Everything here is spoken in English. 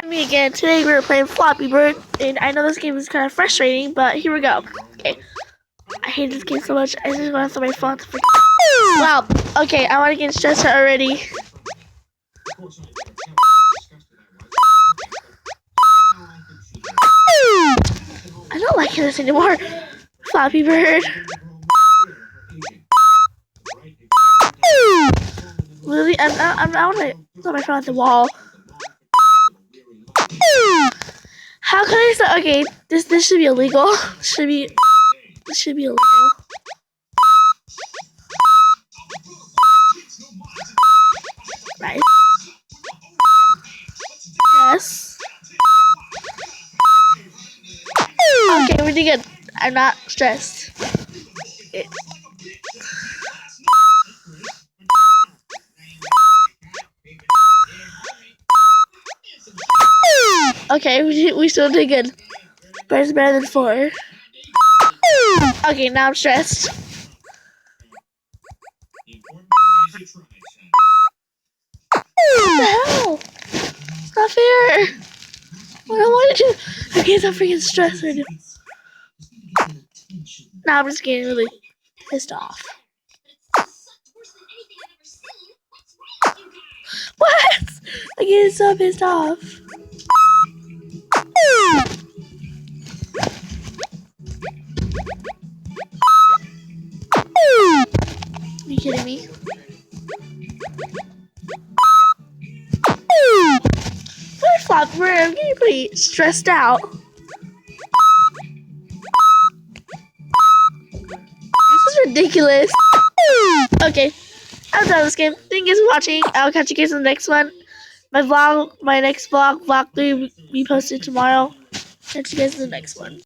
Me again. Today we're playing Floppy Bird, and I know this game is kind of frustrating, but here we go. Okay. I hate this game so much. I just want to throw my phone. Wow. Okay, I want to get stressed out already. I don't like this anymore. Floppy Bird. Literally, I want to throw my phone at the wall. How can I start? Okay, this should be illegal. This should be illegal. Right. Yes. Okay, we're doing good. I'm not stressed. Okay. Okay, we still did good. But it's better than 4. Okay, now I'm stressed. What the hell? It's not fair. What do I want to do? Okay, so freaking stressed right now. Now I'm just getting really pissed off. What? I'm getting so pissed off. Are you kidding me? What Floppy Bird? I'm getting pretty stressed out. This is ridiculous. Okay, I'm done with this game. Thank you guys for watching. I'll catch you guys in the next one. My next vlog 3, will be posted tomorrow. Catch you guys in the next one.